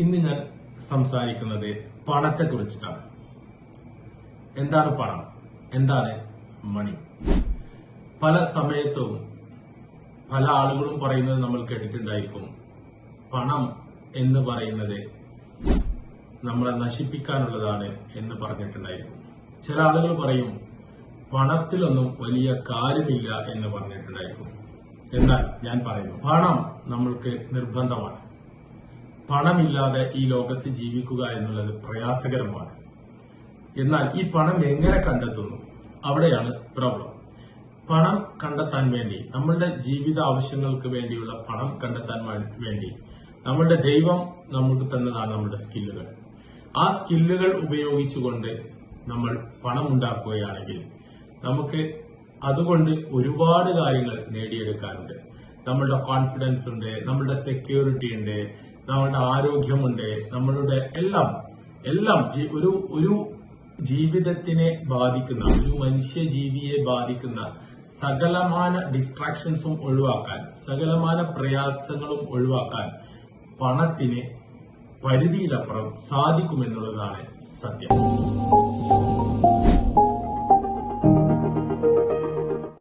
ഇന്ന് ഞാൻ സംസാരിക്കുന്നത് പണത്തെ കുറിച്ചിട്ടാണ്. എന്താണ് പണം? എന്താണ് മണി? പല സമയത്തും പല ആളുകളും പറയുന്നത് നമ്മൾ കേട്ടിട്ടുണ്ടായിരിക്കും. പണം എന്ന് പറയുന്നത് നമ്മളെ നശിപ്പിക്കാനുള്ളതാണ് എന്ന് പറഞ്ഞിട്ടുണ്ടായിരിക്കും. ചില ആളുകൾ പറയും പണത്തിലൊന്നും വലിയ കാര്യമില്ല എന്ന് പറഞ്ഞിട്ടുണ്ടായിരിക്കും. എന്നാൽ ഞാൻ പറയുന്നു, പണം നമ്മൾക്ക് നിർബന്ധമാണ്. പണമില്ലാതെ ഈ ലോകത്ത് ജീവിക്കുക എന്നുള്ളത് പ്രയാസകരമാണ്. എന്നാൽ ഈ പണം എങ്ങനെ കണ്ടെത്തുന്നു? അവിടെയാണ് പ്രോബ്ലം. പണം കണ്ടെത്താൻ വേണ്ടി, നമ്മളുടെ ജീവിത ആവശ്യങ്ങൾക്ക് വേണ്ടിയുള്ള പണം കണ്ടെത്താൻ വേണ്ടി നമ്മളുടെ ദൈവം നമുക്ക് തന്നതാണ് നമ്മുടെ സ്കില്ലുകൾ. ആ സ്കില്ലുകൾ ഉപയോഗിച്ചുകൊണ്ട് നമ്മൾ പണം ഉണ്ടാക്കുകയാണെങ്കിൽ നമുക്ക് അതുകൊണ്ട് ഒരുപാട് കാര്യങ്ങൾ നേടിയെടുക്കാനുണ്ട്. നമ്മളുടെ കോൺഫിഡൻസ് ഉണ്ട്, നമ്മളുടെ സെക്യൂരിറ്റി ഉണ്ട്, നമ്മളുടെ ആരോഗ്യമുണ്ട്, നമ്മളുടെ എല്ലാം ഒരു ജീവിതത്തിനെ ബാധിക്കുന്ന, ഒരു മനുഷ്യജീവിയെ ബാധിക്കുന്ന സകലമാന ഡിസ്ട്രാക്ഷൻസും ഒഴിവാക്കാൻ, സകലമാന പ്രയാസങ്ങളും ഒഴിവാക്കാൻ പണത്തിന് പരിധിയിലപ്പുറം സാധിക്കുമെന്നുള്ളതാണ് സത്യം.